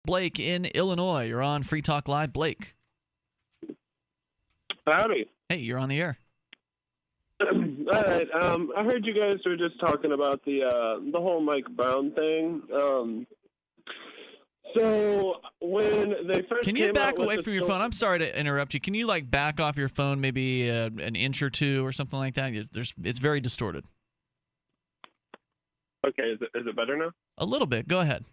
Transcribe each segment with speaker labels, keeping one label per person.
Speaker 1: Blake in Illinois. You're on Free Talk Live. Blake.
Speaker 2: Howdy.
Speaker 1: Hey, you're on the air.
Speaker 2: All right. I heard you guys were just talking about the whole Mike Brown thing. So when they first
Speaker 1: Can you
Speaker 2: came
Speaker 1: back
Speaker 2: out with
Speaker 1: away
Speaker 2: the
Speaker 1: from your phone? I'm sorry to interrupt you. Can you back off your phone maybe an inch or two or something like that? It's very distorted.
Speaker 2: Okay. Is it better now?
Speaker 1: A little bit. Go ahead.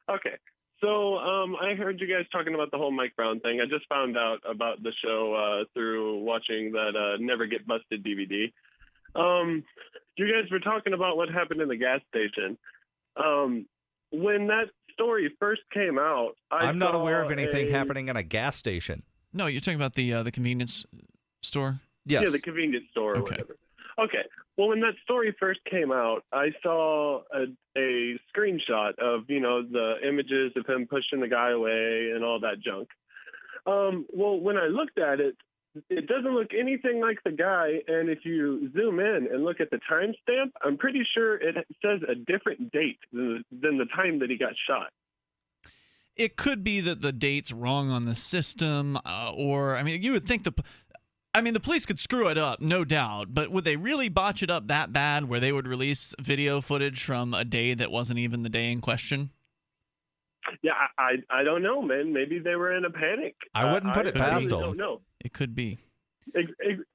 Speaker 2: Okay. So I heard you guys talking about the whole Mike Brown thing. I just found out about the show through watching that Never Get Busted DVD. You guys were talking about what happened in the gas station. When that story first came out,
Speaker 3: I'm not aware of anything happening in a gas station.
Speaker 1: No, you're talking about the convenience store?
Speaker 3: Yes.
Speaker 2: Yeah, the convenience store or
Speaker 1: Okay.
Speaker 2: whatever. Okay. Well, when that story first came out, I saw a screenshot of, the images of him pushing the guy away and all that junk. Well, when I looked at it, it doesn't look anything like the guy. And if you zoom in and look at the timestamp, I'm pretty sure it says a different date than the time that he got shot.
Speaker 1: It could be that the date's wrong on the system, you would think the police could screw it up, no doubt, but would they really botch it up that bad where they would release video footage from a day that wasn't even the day in question?
Speaker 2: Yeah, I don't know, man. Maybe they were in a panic.
Speaker 3: I wouldn't put it past them.
Speaker 2: I don't know.
Speaker 1: It could be.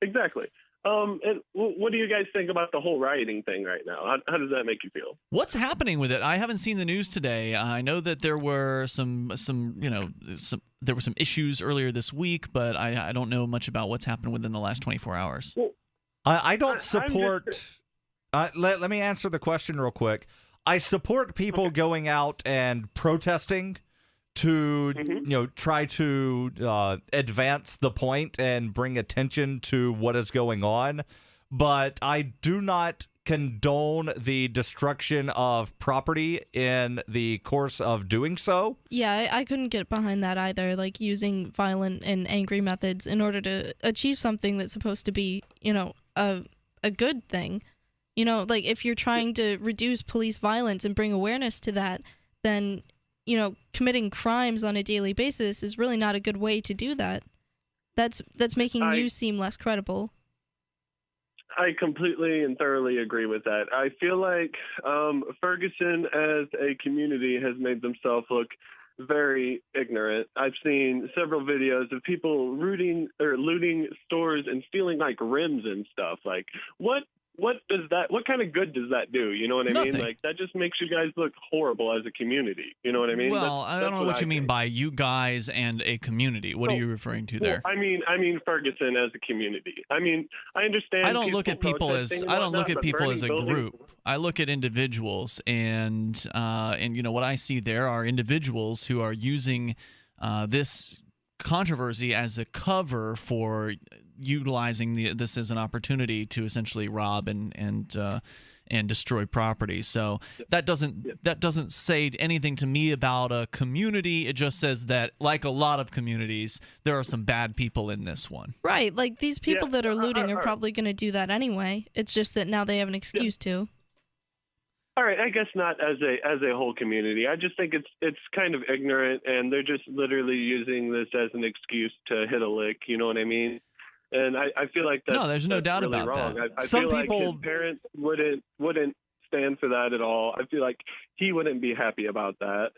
Speaker 2: Exactly. And what do you guys think about the whole rioting thing right now? How does that make you feel?
Speaker 1: What's happening with it? I haven't seen the news today. I know that there were some issues earlier this week, but I don't know much about what's happened within the last 24 hours.
Speaker 2: Well,
Speaker 3: I don't support. Let me answer the question real quick. I support people going out and protesting to try to advance the point and bring attention to what is going on, but I do not condone the destruction of property in the course of doing so.
Speaker 4: Yeah, I couldn't get behind that either, using violent and angry methods in order to achieve something that's supposed to be, a good thing. If you're trying to reduce police violence and bring awareness to that, then committing crimes on a daily basis is really not a good way to do that. That's making you seem less credible.
Speaker 2: I completely and thoroughly agree with that. I feel like Ferguson as a community has made themselves look very ignorant. I've seen several videos of people looting stores and stealing rims and stuff. What kind of good does that do? You know what I mean? That just makes you guys look horrible as a community. You know what I mean?
Speaker 1: Well, I don't know what you mean by you guys and a community. What are you referring to there?
Speaker 2: I mean Ferguson as a community. I understand.
Speaker 1: I don't look at people as a group. I look at individuals, and what I see there are individuals who are using this controversy as a cover for utilizing this as an opportunity to essentially rob and destroy property. So that doesn't say anything to me about a community. It just says that, like a lot of communities, there are some bad people in this one.
Speaker 4: Right, these people that are looting are probably going to do that anyway. It's just that now they have an excuse to.
Speaker 2: All right, I guess not as a whole community. I just think it's kind of ignorant, and they're just literally using this as an excuse to hit a lick. You know what I mean? And I feel like that's
Speaker 1: there's no doubt
Speaker 2: really
Speaker 1: about
Speaker 2: wrong.
Speaker 1: that.
Speaker 2: I feel like his parents wouldn't stand for that at all. I feel like he wouldn't be happy about that.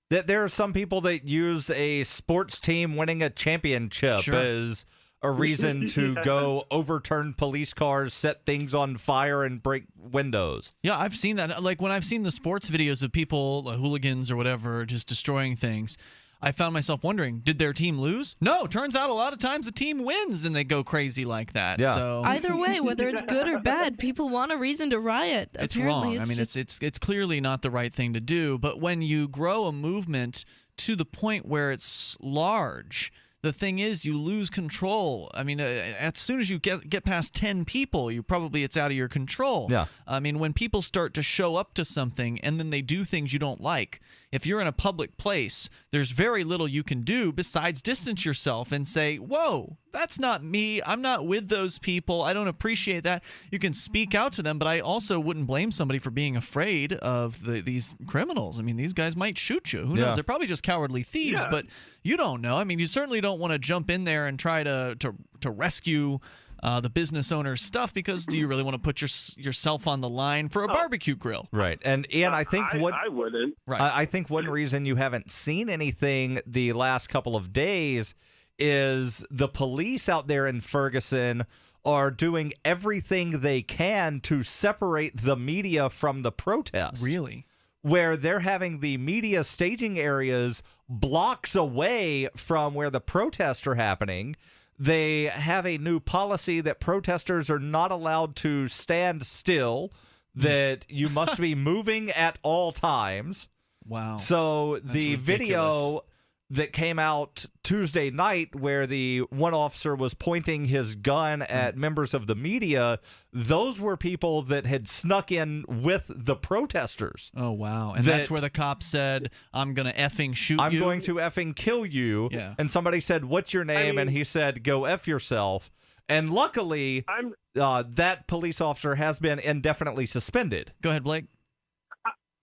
Speaker 3: There are some people that use a sports team winning a championship as a reason to go overturn police cars, set things on fire, and break windows.
Speaker 1: Yeah, I've seen that. When I've seen the sports videos of people, hooligans or whatever, just destroying things, I found myself wondering, did their team lose? No, turns out a lot of times the team wins and they go crazy like that.
Speaker 3: Yeah.
Speaker 1: So
Speaker 4: either way, whether it's good or bad, people want a reason to riot.
Speaker 1: It's
Speaker 4: Apparently,
Speaker 1: wrong. It's clearly not the right thing to do. But when you grow a movement to the point where it's large, the thing is you lose control. As soon as you get past 10 people, it's out of your control.
Speaker 3: Yeah.
Speaker 1: When people start to show up to something and then they do things you don't like, if you're in a public place, there's very little you can do besides distance yourself and say, whoa, that's not me. I'm not with those people. I don't appreciate that. You can speak out to them, but I also wouldn't blame somebody for being afraid of these criminals. I mean, these guys might shoot you. Who knows? They're probably just cowardly thieves, but you don't know. I mean, you certainly don't want to jump in there and try to rescue the business owner's stuff, because do you really want to put yourself on the line for a barbecue grill?
Speaker 3: Right. And Ian, I think
Speaker 2: I wouldn't.
Speaker 1: Right.
Speaker 3: I think one reason you haven't seen anything the last couple of days is the police out there in Ferguson are doing everything they can to separate the media from the protest.
Speaker 1: Really?
Speaker 3: Where they're having the media staging areas blocks away from where the protests are happening. They have a new policy that protesters are not allowed to stand still, that you must be moving at all times.
Speaker 1: Wow.
Speaker 3: So
Speaker 1: That's
Speaker 3: the
Speaker 1: ridiculous.
Speaker 3: video that came out Tuesday night where the one officer was pointing his gun at members of the media, those were people that had snuck in with the protesters.
Speaker 1: Oh, wow. And that's where the cop said, I'm going to effing shoot you.
Speaker 3: I'm going to effing kill you.
Speaker 1: Yeah.
Speaker 3: And somebody said, what's your name? And he said, go F yourself. And luckily, that police officer has been indefinitely suspended.
Speaker 1: Go ahead, Blake.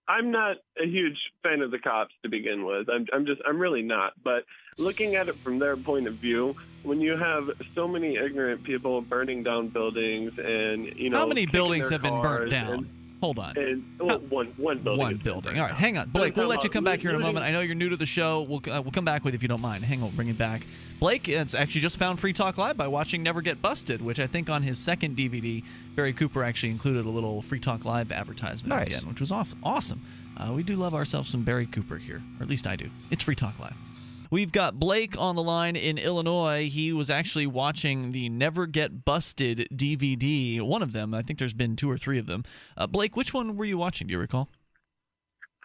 Speaker 2: I'm not a huge fan of the cops to begin with. I'm really not. But looking at it from their point of view, when you have so many ignorant people burning down buildings and,
Speaker 1: how many buildings have been burnt
Speaker 2: cars
Speaker 1: down? Hold on.
Speaker 2: One building.
Speaker 1: One building. All right, hang on. Blake, we'll let you come back here in a moment. I know you're new to the show. We'll come back with you if you don't mind. Hang on, we'll bring it back. Blake it's actually just found Free Talk Live by watching Never Get Busted, which I think on his second DVD, Barry Cooper actually included a little Free Talk Live advertisement at the end, which was awesome. We do love ourselves some Barry Cooper here, or at least I do. It's Free Talk Live. We've got Blake on the line in Illinois. He was actually watching the Never Get Busted DVD, one of them. I think there's been 2 or 3 of them. Blake, which one were you watching? Do you recall?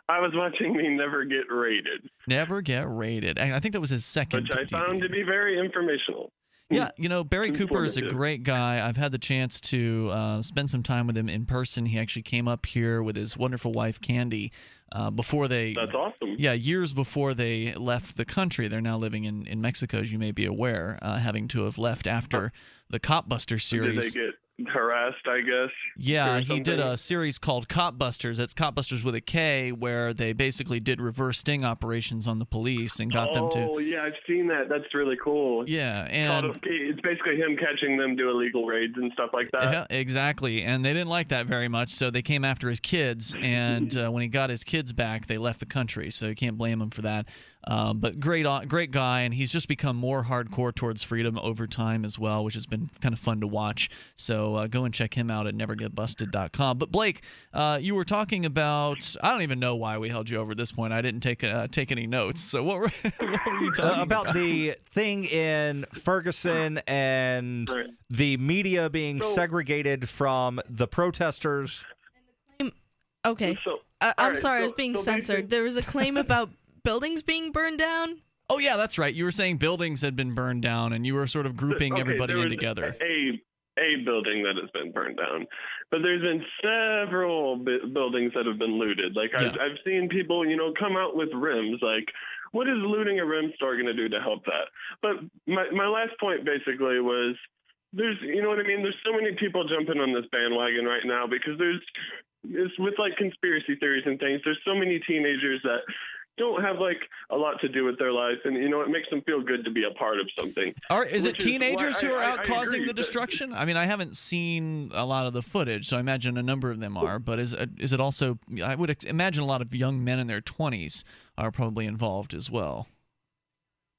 Speaker 2: I was watching the Never Get Rated.
Speaker 1: Never Get Rated. I think that was his second
Speaker 2: Which I
Speaker 1: DVD.
Speaker 2: found to be very informational.
Speaker 1: Yeah, Barry Cooper is a great guy. I've had the chance to spend some time with him in person. He actually came up here with his wonderful wife, Candy, before they...
Speaker 2: That's awesome.
Speaker 1: Yeah, years before they left the country. They're now living in Mexico, as you may be aware, having to have left after the Cop Buster series.
Speaker 2: Did they get harassed, I guess?
Speaker 1: Yeah, he did a series called Cop Busters. That's Cop Busters with a K, where they basically did reverse sting operations on the police and got them to...
Speaker 2: Oh, yeah, I've seen that. That's really cool.
Speaker 1: Yeah, and...
Speaker 2: It's basically him catching them do illegal raids and stuff like that.
Speaker 1: Yeah, exactly. And they didn't like that very much, so they came after his kids. And when he got his kids back, they left the country, so you can't blame him for that. But great guy, and he's just become more hardcore towards freedom over time as well, which has been kind of fun to watch. So go and check him out at nevergetbusted.com. But Blake, you were talking about, I don't even know why we held you over at this point. I didn't take any notes. So what were you talking about?
Speaker 3: The thing in Ferguson and the media being segregated from the protesters.
Speaker 4: Okay. I'm sorry, I was being censored. There was a claim about buildings being burned down.
Speaker 1: Oh, yeah, that's right. You were saying buildings had been burned down, and you were sort of grouping everybody in together.
Speaker 2: A building that has been burned down, but there's been several buildings that have been looted. Like I've seen people, come out with rims. Like, what is looting a rim store going to do to help that? But my last point basically was there's, you know what I mean? There's so many people jumping on this bandwagon right now because it's with like conspiracy theories and things. There's so many teenagers that don't have like a lot to do with their life, and it makes them feel good to be a part of something.
Speaker 1: Is it teenagers who are out causing the destruction? I mean, I haven't seen a lot of the footage, so I imagine a number of them are. But is it also? I would imagine a lot of young men in their 20s are probably involved as well.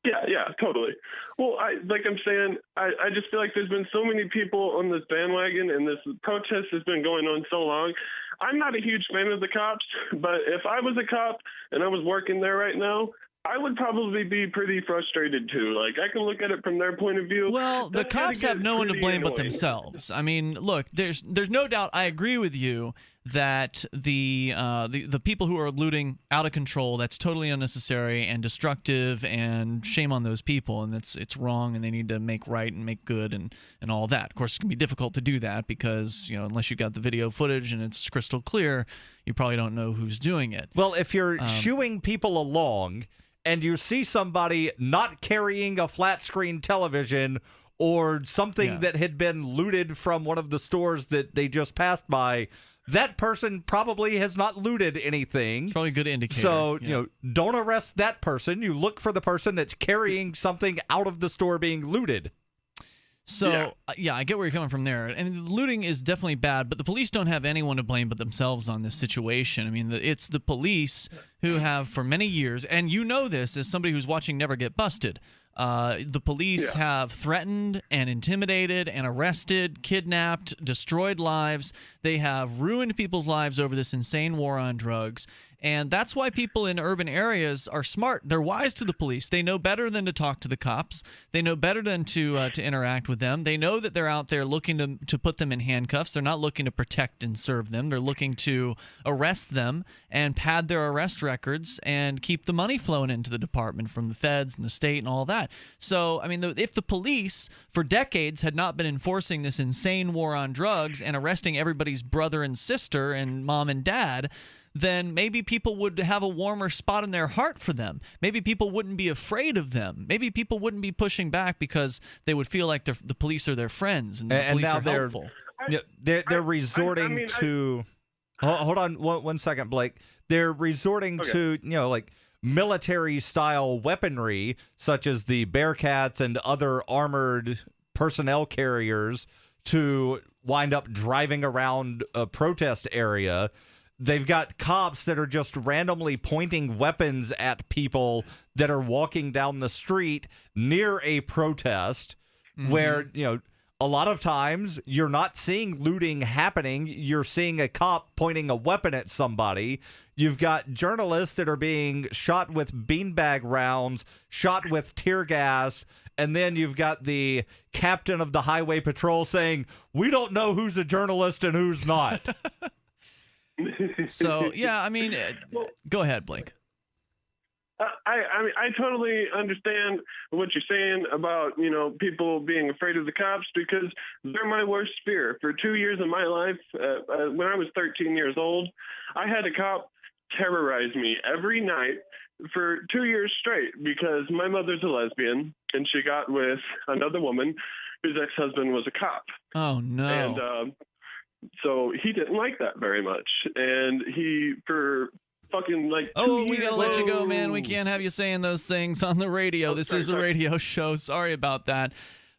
Speaker 2: Yeah, totally. Well, I just feel like there's been so many people on this bandwagon, and this protest has been going on so long. I'm not a huge fan of the cops, but if I was a cop and I was working there right now, I would probably be pretty frustrated too. Like, I can look at it from their point of view.
Speaker 1: Well, the cops have no one to blame but themselves. I mean, look, there's no doubt. I agree with you that the people who are looting out of control, that's totally unnecessary and destructive, and shame on those people, and it's wrong, and they need to make right and make good and all that. Of course, it's going to be difficult to do that because, unless you've got the video footage and it's crystal clear, you probably don't know who's doing it.
Speaker 3: Well, if you're shooing people along and you see somebody not carrying a flat screen television or something that had been looted from one of the stores that they just passed by, that person probably has not looted anything.
Speaker 1: It's probably a good indicator.
Speaker 3: So, don't arrest that person. You look for the person that's carrying something out of the store being looted.
Speaker 1: So, I get where you're coming from there. And looting is definitely bad, but the police don't have anyone to blame but themselves on this situation. I mean, it's the police who have for many years, and you know this as somebody who's watching Never Get Busted, the police have threatened and intimidated and arrested, kidnapped, destroyed lives. They have ruined people's lives over this insane war on drugs. And that's why people in urban areas are smart. They're wise to the police. They know better than to talk to the cops. They know better than to interact with them. They know that they're out there looking to put them in handcuffs. They're not looking to protect and serve them. They're looking to arrest them and pad their arrest records and keep the money flowing into the department from the feds and the state and all that. So, I mean, if the police for decades had not been enforcing this insane war on drugs and arresting everybody's brother and sister and mom and dad, then maybe people would have a warmer spot in their heart for them. Maybe people wouldn't be afraid of them. Maybe people wouldn't be pushing back because they would feel like the police are their friends and the police
Speaker 3: now
Speaker 1: are helpful.
Speaker 3: They're resorting to. Hold on one second, Blake. They're resorting to like military-style weaponry, such as the Bearcats and other armored personnel carriers, to wind up driving around a protest area. They've got cops that are just randomly pointing weapons at people that are walking down the street near a protest where, a lot of times you're not seeing looting happening. You're seeing a cop pointing a weapon at somebody. You've got journalists that are being shot with beanbag rounds, shot with tear gas, and then you've got the captain of the highway patrol saying, "We don't know who's a journalist and who's not."
Speaker 1: So, I mean, go ahead, Blake.
Speaker 2: I totally understand what you're saying about, people being afraid of the cops, because they're my worst fear. For 2 years of my life, when I was 13 years old, I had a cop terrorize me every night for 2 years straight because my mother's a lesbian and she got with another woman whose ex-husband was a cop.
Speaker 1: Oh, no.
Speaker 2: And, so he didn't like that very much, and he for fucking like 2 years.
Speaker 1: We gotta let you go, man. We can't have you saying those things on the radio. This is a radio show. Sorry about that.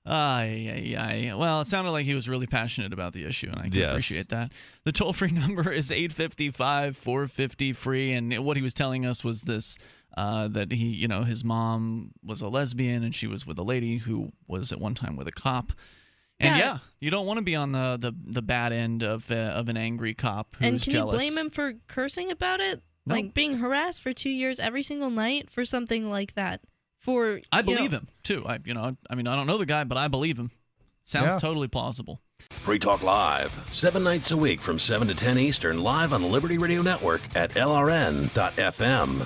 Speaker 1: Well, it sounded like he was really passionate about the issue, and I can appreciate that. The toll-free number is 855-450-FREE, and what he was telling us was this, that he, his mom was a lesbian, and she was with a lady who was at one time with a cop. And you don't want to be on the bad end of an angry cop who's
Speaker 4: and can
Speaker 1: jealous.
Speaker 4: You blame him for cursing about it? No. Like being harassed for 2 years every single night for something like that.
Speaker 1: I believe him too. I don't know the guy, but I believe him. Sounds totally plausible.
Speaker 5: Free Talk Live, 7 nights a week from 7 to 10 Eastern, live on the Liberty Radio Network at LRN.FM.